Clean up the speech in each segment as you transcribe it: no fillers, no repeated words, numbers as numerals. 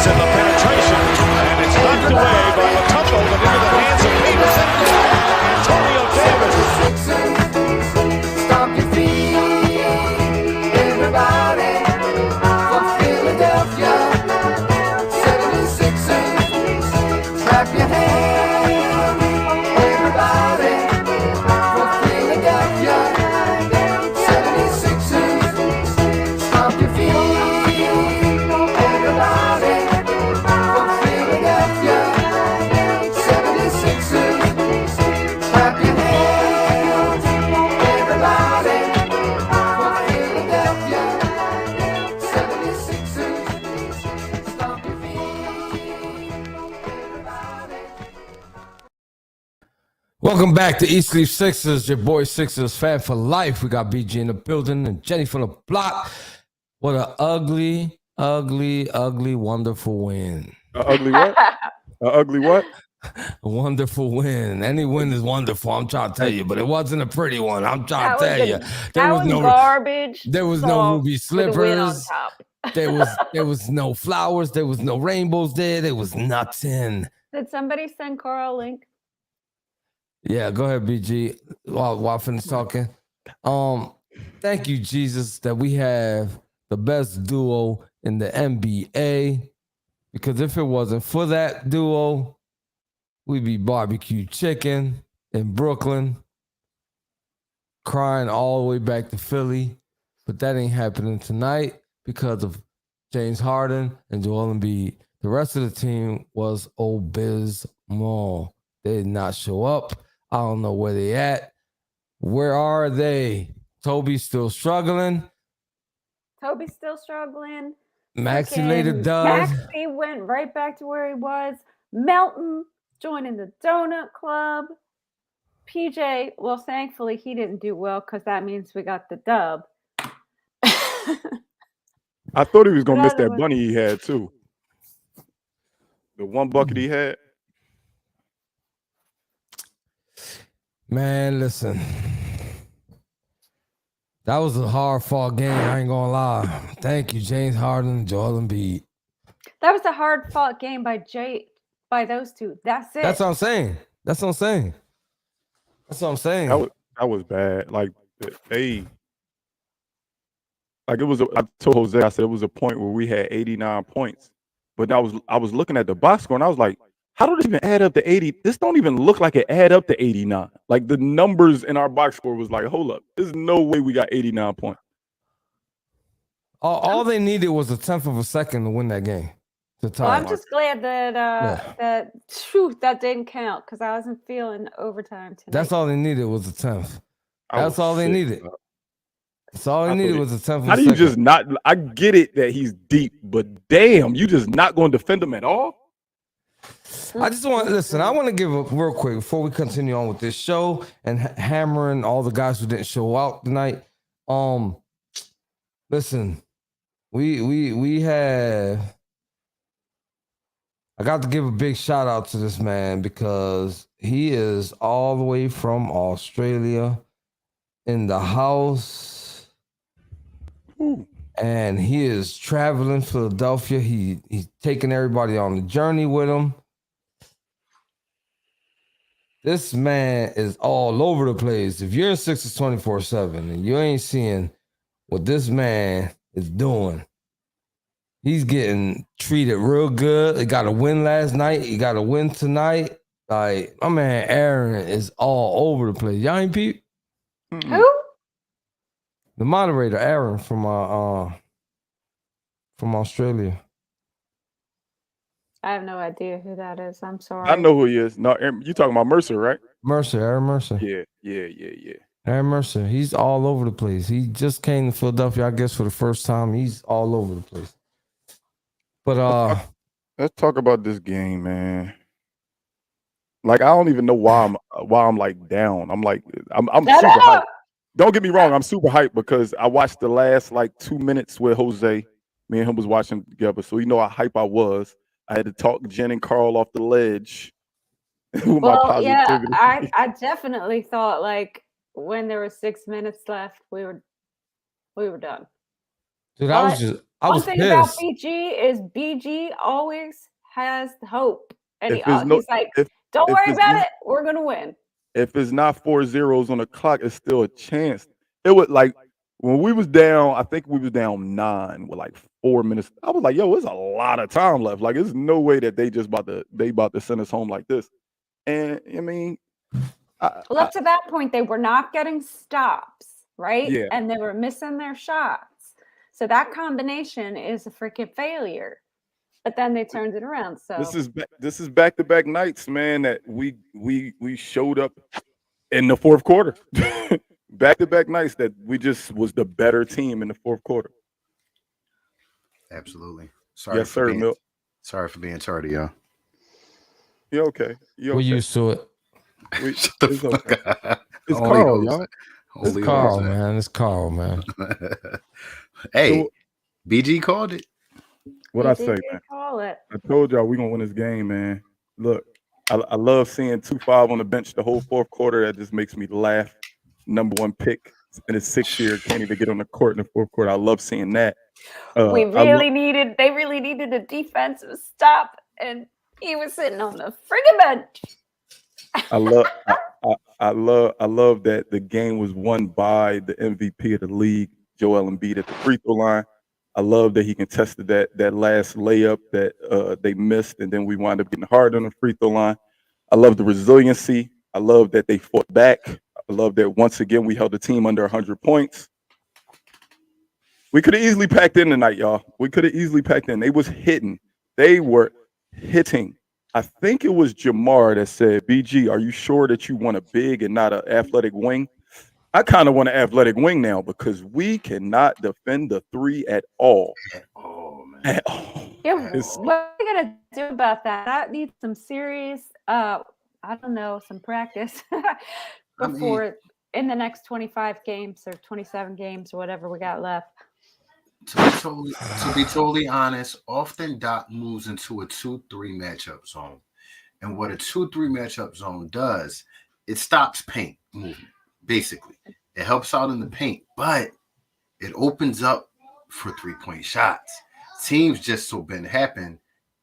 Peterson, the penetration, and it's knocked away by the tumble and into the hands of Peterson. Antonio Davis. Stomp your feet, everybody, for Philadelphia. 76ers, clap your hands, everybody, for Philadelphia. 76ers, stomp your feet, everybody, for Philadelphia. 76ers, clap your hands, everybody, for Philadelphia. 76ers, stomp your feet, everybody. Welcome back to East Leaf Sixers, your boy Sixers fan for life. We got BG in the building and Jenny from the block. What an ugly, wonderful win. Ugly what? Ugly what? A wonderful win. Any win is wonderful, I'm trying to tell you, but it wasn't a pretty one. I'm trying to tell you. That was garbage. There was no ruby with a win on slippers. top. There was no flowers. There was no rainbows there. There was nothing. Did somebody send Carl a link? Yeah, go ahead, BG. While I finish talking. Thank you, Jesus, that we have the best duo in the NBA. Because if it wasn't for that duo, we'd be barbecue chicken in Brooklyn, crying all the way back to Philly. But that ain't happening tonight because of James Harden and Joel Embiid. The rest of the team was abysmal. They did not show up. I don't know where they at. Where are they? Toby's still struggling. Toby's still struggling. Maxie later does. Maxie went right back to where he was. Melton joining the donut club. PJ, well, thankfully he didn't do well because that means we got the dub. I thought he was gonna miss that bunny he had too. The one bucket he had. Man, listen. That was a hard-fought game. I ain't gonna lie. Thank you, James Harden and Joel Embiid. That was a hard-fought game by those two. That's it. That's what I'm saying. That was bad. Like they. Like it was. I told Jose, I said it was a point where we had 89 points, but I was looking at the box score and I was like, how did it even add up to 80? This don't even look like it add up to 89. Like the numbers in our box score was like, hold up, there's no way we got 89 points. All they needed was a tenth of a second to win that game. Well, I'm just glad that that didn't count because I wasn't feeling overtime tonight. That's all they needed was a tenth. That's all they needed. That's all they needed was a tenth of a second. How do you just not? I get it that he's deep, but damn, you just not going to defend him at all? I just want to listen. I want to give a real quick before we continue on with this show and hammering all the guys who didn't show out tonight. Listen, we have. I got to give a big shout out to this man because he is all the way from Australia in the house. Ooh. And he is traveling Philadelphia. He's taking everybody on the journey with him. This man is all over the place. If you're in Sixers 24/7 and you ain't seeing what this man is doing, he's getting treated real good. He got a win last night. He got a win tonight. Like, my man Aaron is all over the place. Y'all ain't peep? Who? The moderator, Aaron from Australia. I have no idea who that is. I'm sorry. I know who he is. No, you talking about Mercer, right? Aaron Mercer. Yeah. Aaron Mercer. He's all over the place. He just came to Philadelphia, I guess, for the first time. He's all over the place. But let's talk about this game, man. Like, I don't even know why I'm like down. I'm super hyped. Don't get me wrong, I'm super hyped because I watched the last like 2 minutes with Jose. Me and him was watching together, so you know how hype I was. I had to talk Jen and Carl off the ledge. Well, yeah, I definitely thought like when there were 6 minutes left, we were done. Dude, I I One was thing about pissed. BG is BG always has hope, and If it's no, he's like, if "Don't if worry it's about not, it. We're gonna win." if it's not 4 zeros on the clock, it's still a chance. It was like when we was down. I think we was down 9 with like 4 minutes. I was like, yo, there's a lot of time left. Like, there's no way that they about to send us home like this. And I mean, Well, up to that point, they were not getting stops, right? yeah, And they were missing their shots. So that combination is a freaking failure. But then they turned it around. So this is back to back nights, man. That we showed up in the fourth quarter. Back to back nights that we just was the better team in the fourth quarter. Absolutely. Sorry Yes, for sir, being Milt. sorry for being tardy, y'all. You okay? You We're okay? used to it. Shut the It's fuck okay. up. It's Only Carl, hoes. y'all. Only Carl, hoes. man. It's Carl, man. Hey, So, BG called it. what BG I say, did man? call it. I told y'all we gonna win this game, man. Look, I love seeing 2-5 on the bench the whole fourth quarter. That just makes me laugh. Number 1 pick in his 6th year, can't even get on the court in the fourth quarter. I love seeing that. They I really needed a defensive stop, and he was sitting on the friggin' bench. I love I love that the game was won by the MVP of the league, Joel Embiid at the free throw line. I love that he contested that last layup that they missed, and then we wound up getting hard on the free throw line. I love the resiliency. I love that they fought back. I love that once again we held the team under 100 points. We could have easily packed in tonight, y'all. We could have easily packed in. They was hitting. They were hitting. I think it was Jamar that said, "BG, are you sure that you want a big and not an athletic wing?" I kind of want an athletic wing now because we cannot defend the 3 at all. Oh man. At all. Yeah, It's- what are we gonna do about that? That needs some serious, I don't know, some practice I mean- before in the next 25 games or 27 games or whatever we got left. To be totally honest, often Doc moves into a 2-3 matchup zone. And what a 2-3 matchup zone does, it stops paint movement, basically. It helps out in the paint, but it opens up for 3-point shots. Teams just so been happen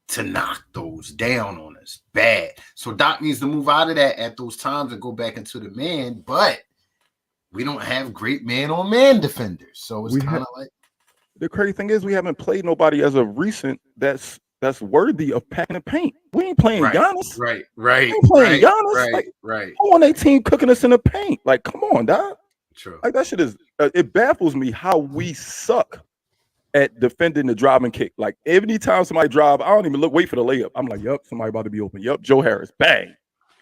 to knock those down on us bad. So Doc needs to move out of that at those times and go back into the man, but we don't have great man-on-man defenders. So it's kind of like the crazy thing is we haven't played nobody as of recent that's worthy of packing the paint. We ain't playing Giannis. Right. We ain't playing Giannis. Like, Right. who on their team cooking us in the paint? Like, come on, dog. True. Like that shit is. It baffles me how we suck at defending the driving kick. Like every time somebody drive, I don't even wait for the layup. I'm like, yup, somebody about to be open. Yup, Joe Harris, bang.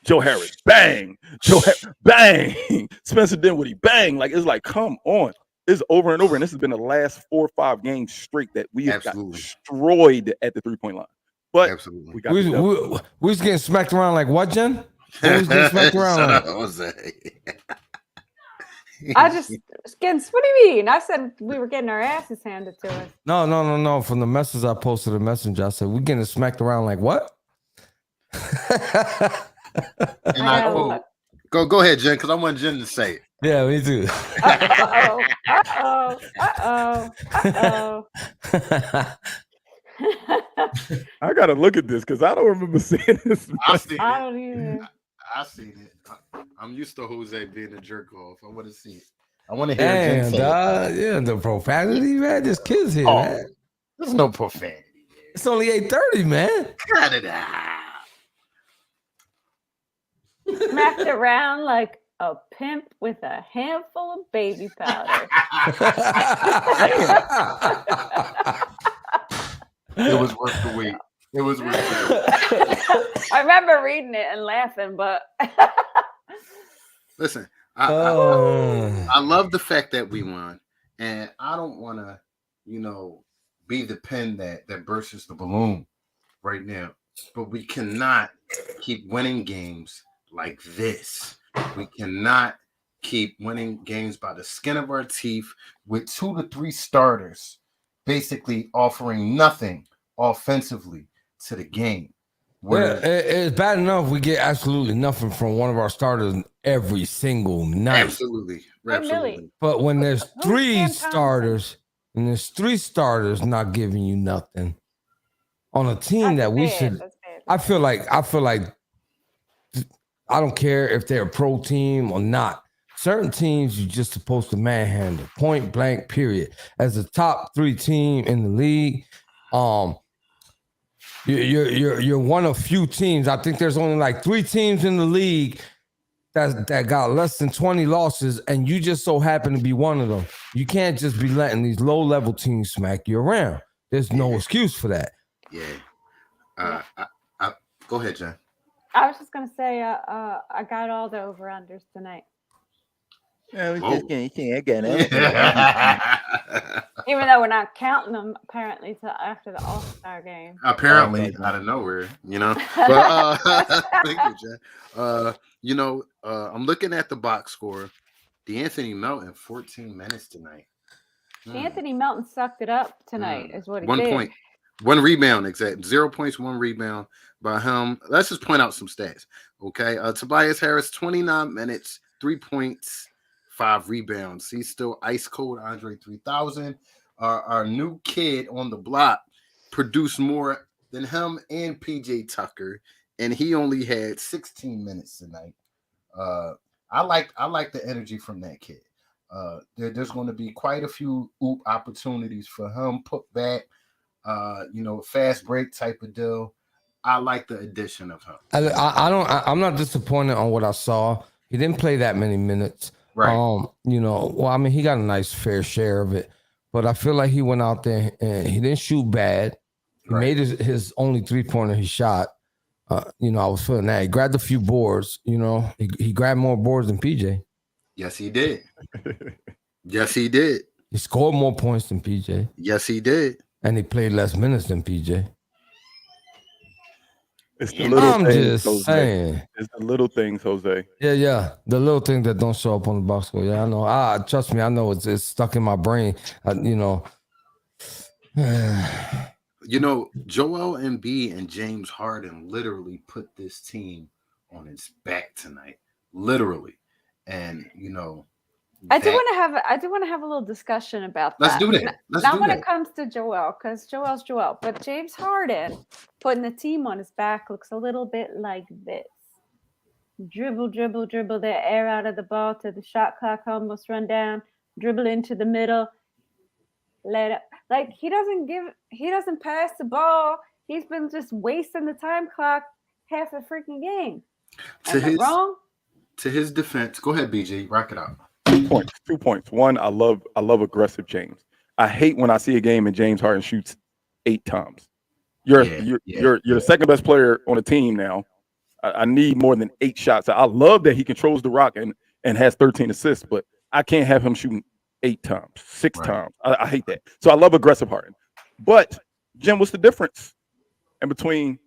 Joe Harris, bang. Joe Harris, bang. Spencer Dinwiddie, bang. Like it's like, come on. It's over and over, and this has been the last 4 or 5 games straight that we have got destroyed at the 3-point line. But absolutely, we got we was getting smacked around like what, Jen? What was getting smacked around like? I just getting. What do you mean? I said we were getting our asses handed to us. No. From the message I posted, the messenger, I said we getting smacked around like what? Go ahead, Jen, because I want Jen to say it. Yeah, me too. I gotta look at this because I don't remember seeing this. I seen I it. don't either. I seen it. I'm used to Jose being a jerk off. I want to see it. I want to hear Jen Damn, say dog. Yeah, the profanity, man. There's kids here, man. There's no profanity. It's only 8:30, man. Cut it out. Smacked around like a pimp with a handful of baby powder. It was worth the wait. It was worth the wait. I remember reading it and laughing, but Listen, Oh. I love the fact that we won, and I don't want to, be the pen that bursts the balloon right now. But we cannot keep winning games like this. We cannot keep winning games by the skin of our teeth with 2 to 3 starters basically offering nothing offensively to the game. Yeah, it's bad enough we get absolutely nothing from one of our starters every single night. Absolutely. Millie. But when there's 3 starters, and there's 3 starters not giving you nothing on a team That's that we bad. should. That's bad. I feel like I don't care if they're a pro team or not. Certain teams you're just supposed to manhandle, point blank, period. As a top 3 team in the league, you're one of few teams. I think there's only like 3 teams in the league that got less than 20 losses, and you just so happen to be one of them. You can't just be letting these low-level teams smack you around. There's no excuse for that. Yeah. Go ahead, Jen. I was just gonna say, I got all the over-unders tonight. Yeah, we Whoa. just can't get it. Even though we're not counting them apparently till after the All-Star game. Apparently, out of nowhere, But thank you, Jen. I'm looking at the box score. D'Anthony Melton, 14 minutes tonight. Anthony Melton sucked it up tonight, is what he 1 did. point, 1 rebound, exact 0 points, 1 rebound by him. Let's just point out some stats. Okay, Tobias Harris, 29 minutes, 3 points, 5 rebounds. He's still ice cold. Andre 3000, our new kid on the block, produced more than him and PJ Tucker, and he only had 16 minutes tonight. I like the energy from that kid. There's going to be quite a few oop opportunities for him, put back, fast break type of deal. I like the addition of him. I'm not disappointed on what I saw. He didn't play that many minutes. Right. He got a nice fair share of it, but I feel like he went out there and he didn't shoot bad. He made his only 3-pointer he shot. I was feeling that. He grabbed a few boards, he grabbed more boards than PJ. Yes, he did. Yes, he did. He scored more points than PJ. Yes, he did. And he played less minutes than PJ. It's the little I'm things, just Jose. saying. It's the little things, Jose. Yeah. The little things that don't show up on the box score. Yeah, I know. Trust me, I know it's stuck in my brain. Joel Embiid and James Harden literally put this team on its back tonight. Literally. And I do want to have a little discussion about that. Let's do that. Not when it comes to Joel, because Joel's Joel, but James Harden putting the team on his back looks a little bit like this. Dribble the air out of the ball to the shot clock almost run down, dribble into the middle, let it, like he doesn't pass the ball. He's been just wasting the time clock half the freaking game. Wrong? To his defense, go ahead, BG, rock it out. 2 points. One, I love aggressive James. I hate when I see a game and James Harden shoots 8 times. You're the second best player on the team now. I need more than 8 shots. I love that he controls the rock and has 13 assists, but I can't have him shooting 8 times, 6 times. I hate that. So I love aggressive Harden. But Jim, what's the difference in between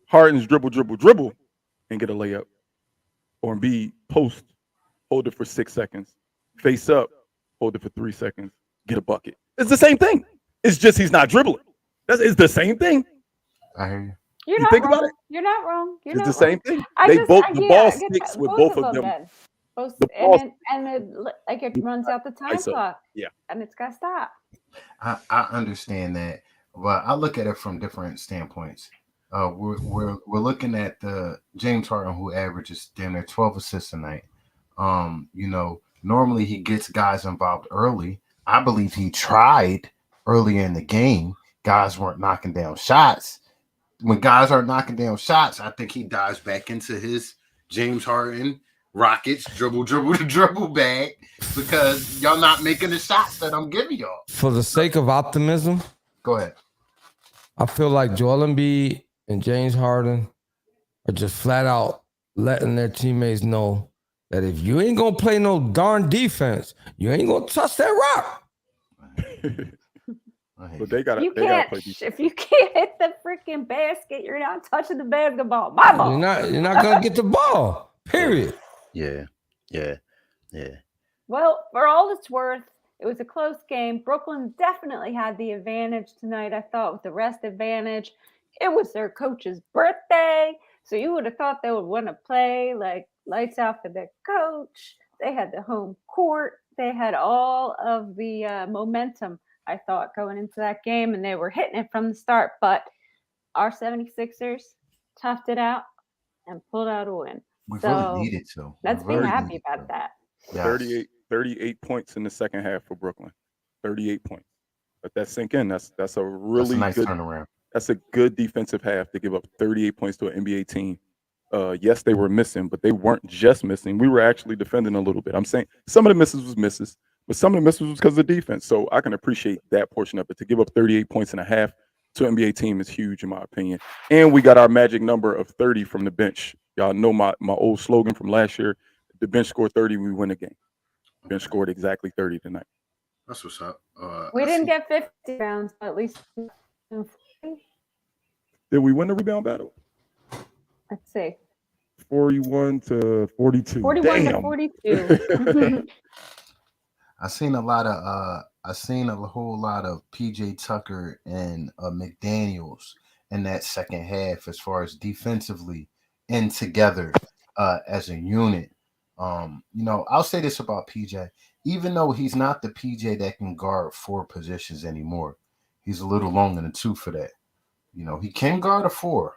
Harden's dribble and get a layup, or Embiid post, hold it for 6 seconds, face up, hold it for 3 seconds, get a bucket? It's the same thing. It's just he's not dribbling. It's the same thing. I hear you. You're not think wrong. about it? You're not wrong. It's the same thing. The ball sticks with both of them. It runs out the time clock. Yeah, and it's got to stop. I understand that, but I look at it from different standpoints. We're looking at the James Harden, who averages damn near 12 assists a night. Normally he gets guys involved early. I believe he tried earlier in the game. Guys weren't knocking down shots. When guys aren't knocking down shots, I think he dives back into his James Harden Rockets dribble bag, because y'all not making the shots that I'm giving y'all. For the sake of optimism, go ahead. I feel like Joel Embiid and James Harden are just flat out letting their teammates know that if you ain't gonna play no darn defense, you ain't gonna touch that rock. But they gotta play defense. If you can't hit the freaking basket, you're not touching the basketball. My ball. You're not gonna get the ball. Period. Yeah. Well, for all it's worth, it was a close game. Brooklyn definitely had the advantage tonight. I thought with the rest advantage, it was their coach's birthday, so you would have thought they would want to play like lights out for their coach. They had the home court. They had all of the momentum. I thought, going into that game, and they were hitting it from the start. But our 76ers toughed it out and pulled out a win. We So, really needed to. Let's be really happy needed about to. that. Yes. 38 points in the second half for Brooklyn. 38 points. Let that sink in. That's a That's a really nice good turnaround. That's a good defensive half to give up 38 points to an NBA team. Yes, they were missing, but they weren't just missing. We were actually defending a little bit. I'm saying some of the misses was misses, but some of the misses was because of defense. So I can appreciate that portion of it. To give up 38 points and a half to an NBA team is huge in my opinion. And we got our magic number of 30 from the bench. Y'all know my old slogan from last year. The bench scored 30, we win the game. Bench scored exactly 30 tonight. That's what's up. We didn't get 50 rounds, but at least Did we win the rebound battle? let's see. 41 to 42. 41 Damn. to 42. I seen a whole lot of PJ Tucker and McDaniels in that second half as far as defensively and together as a unit. I'll say this about PJ. Even though he's not the PJ that can guard 4 positions anymore, he's a little long in the tooth for that. He can guard a 4.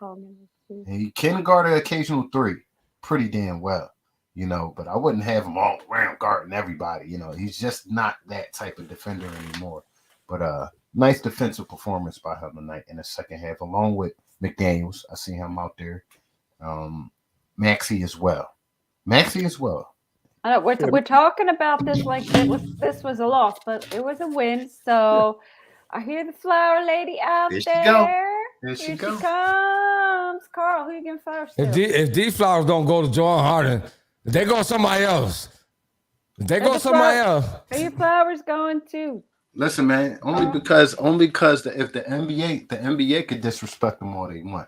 And he can guard an occasional 3 pretty damn well. But I wouldn't have him all around guarding everybody. He's just not that type of defender anymore. But nice defensive performance by him tonight in the second half, along with McDaniels. I see him out there. Maxey as well. I know, we're talking about this like this was a loss, but it was a win. So I hear the flower lady out There she there. go. There Here she she go. comes. Carl, who you giving flowers to? If these flowers don't go to Joel Harden, they go somebody else. They go somebody else. Who your flowers going to? Listen, man, only because if the NBA could disrespect them all they want.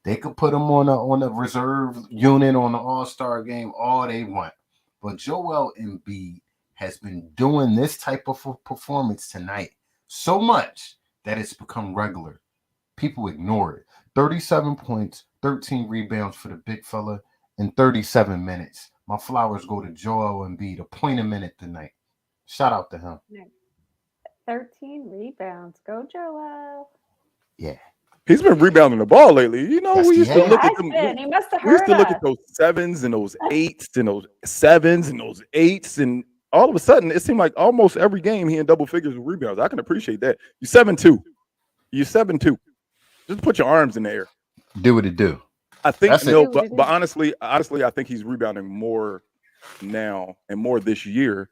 They could put them on a reserve unit on the All-Star game all they want. But Joel Embiid has been doing this type of performance tonight so much that it's become regular. People ignore it. 37 points, 13 rebounds for the big fella in 37 minutes. My flowers go to Joel Embiid, a point a minute tonight. Shout out to him. 13 rebounds. Go, Joel. Yeah. He's been rebounding the ball lately. Yes, we used he to look at Has them. been. He must have We used heard to look us. at those 7s and those 8s and those 7s and those 8s, and all of a sudden it seemed like almost every game he in double figures with rebounds. I can appreciate that. You're 7-2. You're 7-2. Just put your arms in the air. Do what it do. I think That's it. no, but honestly, I think he's rebounding more now and more this year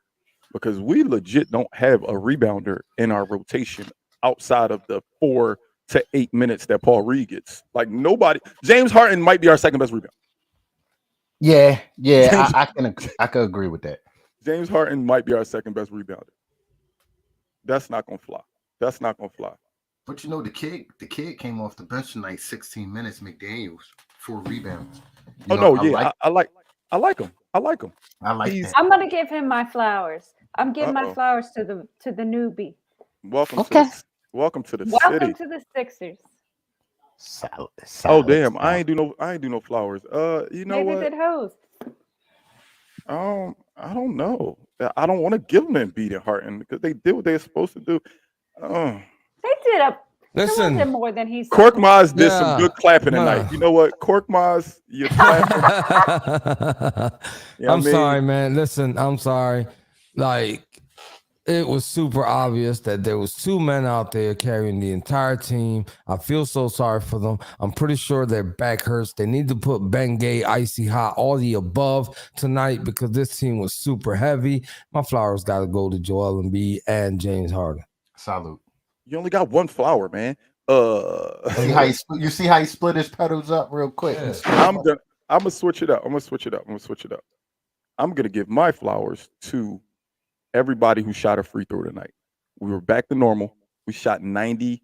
because we legit don't have a rebounder in our rotation outside of the 4 to 8 minutes that Paul Reed gets. Like nobody. James Harden might be our second best rebounder. Yeah, I can agree with that. James Harden might be our second best rebounder. That's not gonna fly. That's not gonna fly. But the kid came off the bench tonight, 16 minutes. McDaniels, 4 rebounds. I like him. I like him. I like He's- that. I'm gonna give him my flowers. I'm giving my Uh-oh. flowers to the newbie. Welcome Okay. welcome to the Welcome city. to the Sixers. Solid, Oh damn! I ain't do no flowers. You know Maybe what? good host. I don't know. I don't want to give them Embiid and Harden because they did what they're supposed to do. They did a Listen. little bit more than he's. Korkmaz did some Yeah. good clapping tonight. Nah. You know what, Korkmaz, you're clapping. I'm sorry, man. Listen, I'm sorry. Like, it was super obvious that there was 2 men out there carrying the entire team. I feel so sorry for them. I'm pretty sure their back hurts. They need to put Bengay, Icy Hot, all the above tonight because this team was super heavy. My flowers got to go to Joel Embiid and James Harden. Salute. You only got one flower, man. See how he split his petals up real quick. Yeah. I'm gonna switch it up. I'm gonna give my flowers to everybody who shot a free throw tonight. We were back to normal. We shot 96%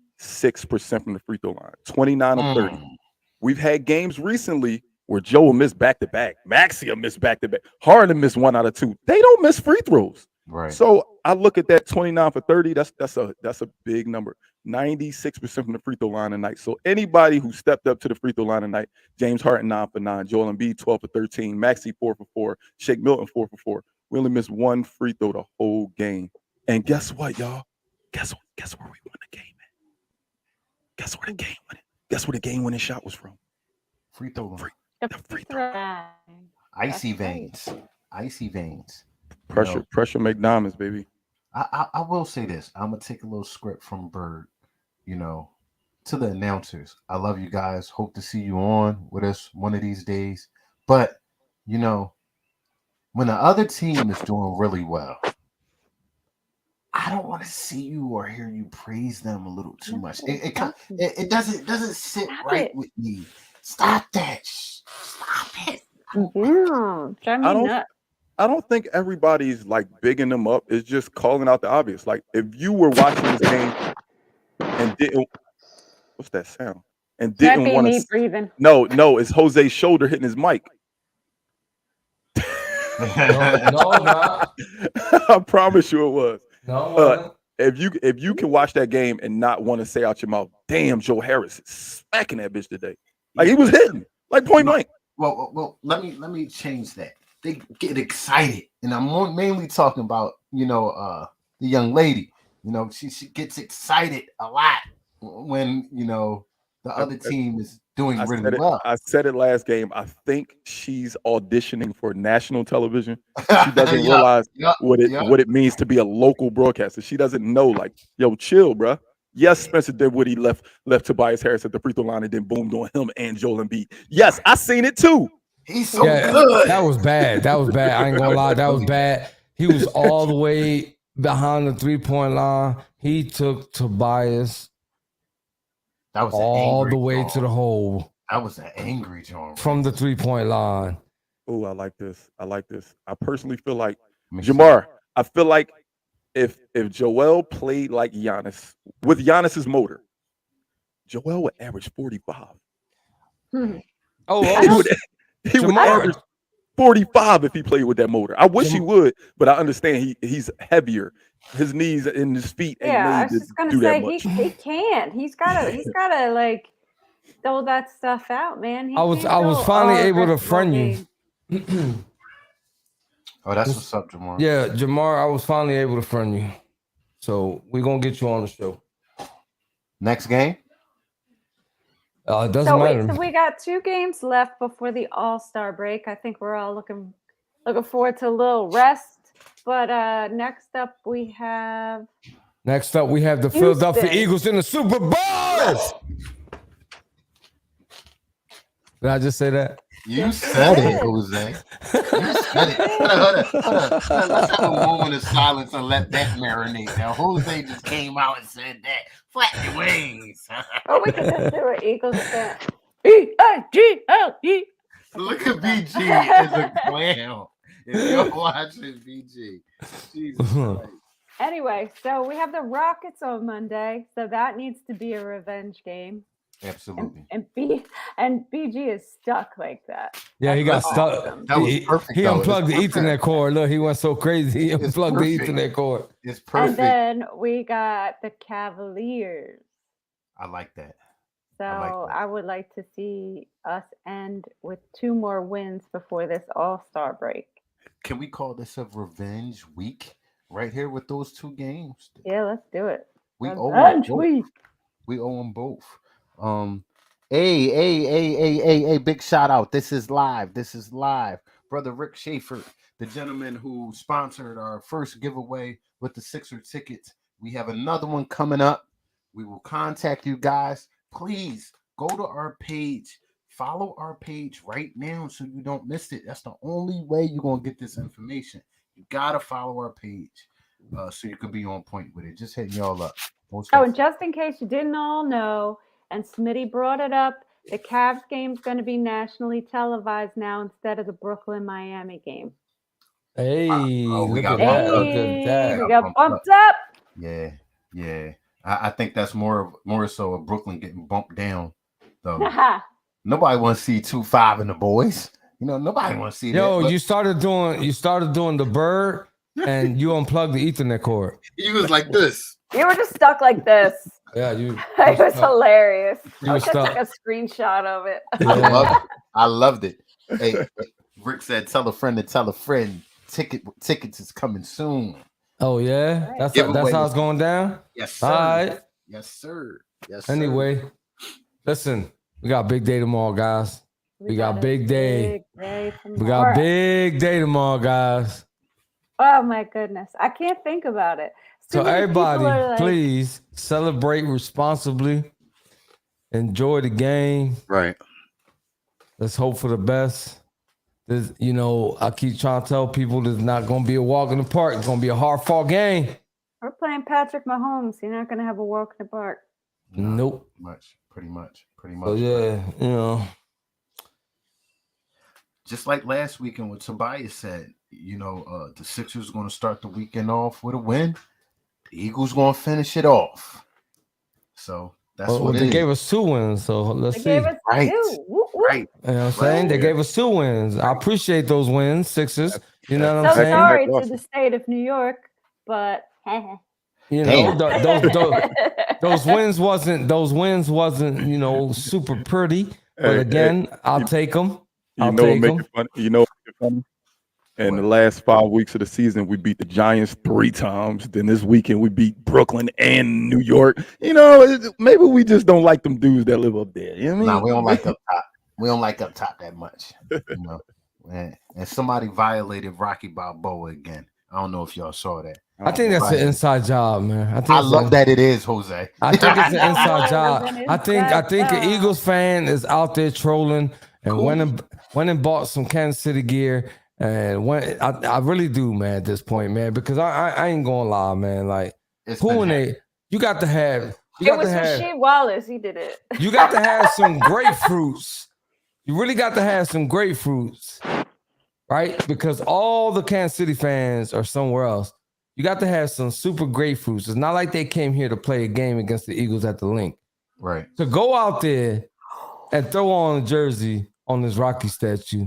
from the free throw line, 29 of 30. We've had games recently where Joe will miss back-to-back. Maxey will miss back-to-back. Harden missed 1 out of 2. They don't miss free throws. Right. So I look at that 29 for 30. That's a big number. 96% from the free throw line tonight. So anybody who stepped up to the free throw line tonight, James Harden 9 for 9, Joel Embiid 12 for 13, Maxey 4 for 4, Shake Milton 4 for 4. We only missed 1 free throw the whole game. And guess what, y'all? Guess what? Guess where we won the game at? Guess where the game went? Guess where the game-winning shot was from? Free throw line. The free throw. Icy That's right. veins. Icy veins. Pressure make diamonds, baby. I will say this. I'm gonna take a little script from Bird, to the announcers. I love you guys. Hope to see you on with us one of these days. But when the other team is doing really well, I don't want to see you or hear you praise them a little too much. It doesn't sit Stop right it. with me. Stop that. Stop it. Yeah, drive me nuts. I don't think everybody's like bigging them up. It's just calling out the obvious. Like if you were watching this game and didn't, what's that sound? And Might didn't be want me to. breathing. No, it's Jose's shoulder hitting his mic. No. I promise you it was. No, it wasn't. If you can watch that game and not want to say out your mouth, damn, Joe Harris is smacking that bitch today. Like he was hitting, like point blank. Well, let me change that. They get excited, and I'm mainly talking about the young lady. She gets excited a lot when the other team is doing really well. I said it last game. I think she's auditioning for national television. She doesn't realize what it means to be a local broadcaster. She doesn't know, like, yo, chill, bruh. Yes, Spencer Dinwiddie left Tobias Harris at the free throw line and then boom on him and Joel Embiid. Yes, I seen it too. He's so good. That was bad. I ain't gonna lie. That was bad. He was all the way behind the 3-point line. He took Tobias That was all the way to the hole. That was an angry John from the 3-point line. Oh, I like this. I personally feel like Jamar. I feel like if Joel played like Giannis with Giannis's motor, Joel would average 45. He would average 45 if he played with that motor. I wish he would, but I understand he's heavier. His knees and his feet ain't I made was just gonna do say that much. he can't. He's gotta like throw that stuff out, man. I was finally able to friend you. Oh, that's what's up, Jamar. Yeah, Jamar, I was finally able to friend you. So we're gonna get you on the show. Next game? It doesn't matter. So we got 2 games left before the All-Star break. I think we're all looking forward to a little rest. But next up we have the Philadelphia Eagles in the Super Bowl. Did I just say that? You said it, Jose. You said it. Hold on. Let's have a moment of silence and let that marinate. Now, Jose just came out and said that. Flap your wings. we could just do an Eagles fan. E-A-G-L-E. Look at BG as a clown. If you're watching BG. Jesus Christ. Anyway, so we have the Rockets on Monday, so that needs to be a revenge game. Absolutely. And BG is stuck like that. Yeah, he got stuck. Awesome. That was perfect. He unplugged the Perfect. Ethernet cord. Look, he went so crazy. He unplugged the Ethernet cord. It's perfect. And then we got the Cavaliers. I like that. So like that. I would like to see us end with 2 more wins before this All-Star break. Can we call this a revenge week right here with those 2 games? Yeah, let's do it. We Revenge owe week. We owe them both. Hey, big shout out. This is live. Brother Rick Schaefer, the gentleman who sponsored our first giveaway with the Sixer tickets. We have another one coming up. We will contact you guys. Please go to our page. Follow our page right now so you don't miss it. That's the only way you're going to get this information. You got to follow our page so you can be on point with it. Just hitting y'all up. And just in case you didn't all know, and Smitty brought it up, the Cavs game's going to be nationally televised now instead of the Brooklyn-Miami game. Hey, we look got at bumped that. We got bumped up. Yeah. I think that's more so of Brooklyn getting bumped down, though. Nobody wants to see 2-5 in the boys. Nobody wants to see that. Yo, you started doing the bird, and you unplugged the Ethernet cord. He was like this. You were just stuck like this. Yeah, you. It was hilarious. You I were just took stuck. a screenshot of it. I loved it. Hey, Rick said, "Tell a friend to tell a friend. Tickets is coming soon." Oh yeah, Right. that's Giveaway how is- it's going down. Yes, sir. All right. Yes, sir. Yes, sir. Anyway, listen, we got a big day tomorrow, guys. We got a big day. Big day We got a tomorrow. big day tomorrow, guys. Oh my goodness, I can't think about it. Too So many people everybody, are like, please celebrate responsibly. Enjoy the game. Right. Let's hope for the best. I keep trying to tell people there's not going to be a walk in the park. It's going to be a hard-fought game. We're playing Patrick Mahomes. You're not going to have a walk in the park. Nope. Pretty much. So yeah, Just like last weekend, what Tobias said, the Sixers going to start the weekend off with a win. The Eagles going to finish it off. So that's what they it gave is. us 2 wins. So let's see. Gave us Right. 2. Woo, woo. Right. You know what I'm saying? They gave us 2 wins. I appreciate those wins, Sixers. You know what I'm So saying? sorry That's to the state of New York, but You know, those wins wasn't super pretty. But again, I'll take them. You know what make it funny? You know what make it funny? In the last 5 weeks of the season, we beat the Giants 3 times. Then this weekend, we beat Brooklyn and New York. Maybe we just don't like them dudes that live up there. You know what I mean? Nah, we don't like up top. We don't like up top that much. And somebody violated Rocky Balboa again. I don't know if y'all saw that. I think that's an inside job, man. I love that it is, Jose. I think it's an inside job. It's an I think inside an Eagles fan is out there trolling and went and bought some Kansas City gear. And I really do, man, at this point, man, because I ain't gonna lie, man. Like, you got to have. It was Rasheed Wallace. He did it. You got to have some grapefruits. You really got to have some grapefruits, right? Because all the Kansas City fans are somewhere else. You got to have some super grapefruits. It's not like they came here to play a game against the Eagles at the Link. Right. To go out there and throw on a jersey on this Rocky statue,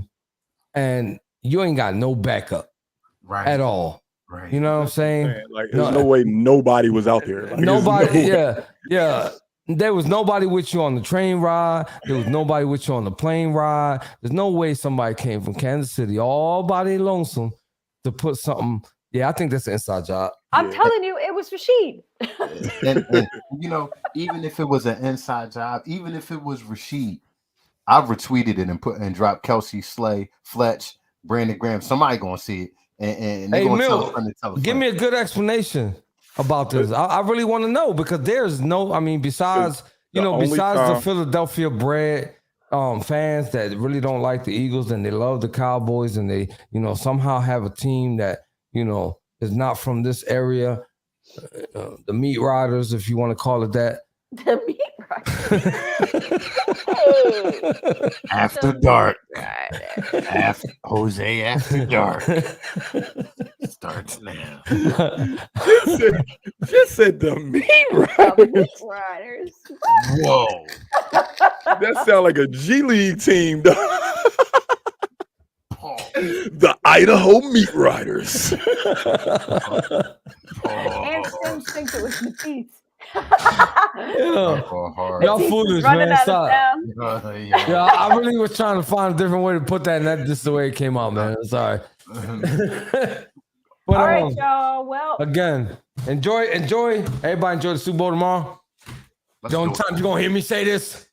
and you ain't got no backup at all. Right. You know what I'm saying? Like, there's no way nobody was out there. Like, Nobody, yeah. There was nobody with you on the train ride. There was nobody with you on the plane ride. There's no way somebody came from Kansas City all by their lonesome to put something. Yeah, I think that's an inside job. I'm telling you, it was Rasheed. and even if it was an inside job, even if it was Rasheed, I retweeted it and dropped Kelsey, Slay, Fletch, Brandon Graham. Somebody gonna see it, and they're gonna tell a friend. Give me a good explanation about this. I really want to know, because there's no. I mean, besides the Philadelphia bred fans that really don't like the Eagles and they love the Cowboys, and they somehow have a team that is not from this area, the Meat Riders, if you want to call it that. The Meat Riders. After dark. Jose after dark starts now. Just said the Meat The Meat Riders. Whoa. That sounds like a G League team, dog. The Idaho Meat Riders. And Sims thinks it was Matisse. Y'all foolish, Running man. out Stop. of town. Yeah, I really was trying to find a different way to put that, and that's just the way it came out, man. Sorry. But, All right, y'all. Well, again, enjoy. Everybody enjoy the Super Bowl tomorrow. The only time you're gonna hear me say this.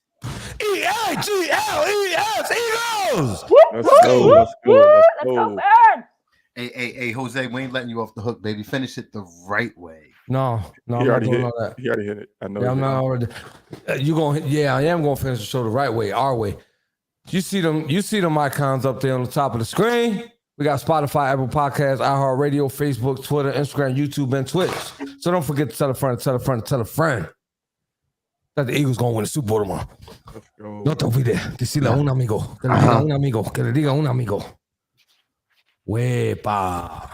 E-A-G-L-E-S, Eagles! Let's go. let's go, man. Hey, Jose, we ain't letting you off the hook, baby. Finish it the right way. No, I'm He not already doing hit all that. He already hit it. I know. Yeah, I'm not already. I am gonna finish the show the right way, our way. You see them icons up there on the top of the screen. We got Spotify, Apple Podcasts, iHeartRadio, Facebook, Twitter, Instagram, YouTube, and Twitch. So don't forget to tell a friend that the Eagles gonna win the Super Bowl tomorrow. Let's go. No te olvides decirle a un amigo, que le diga a un amigo, que le diga a un amigo. Huepa.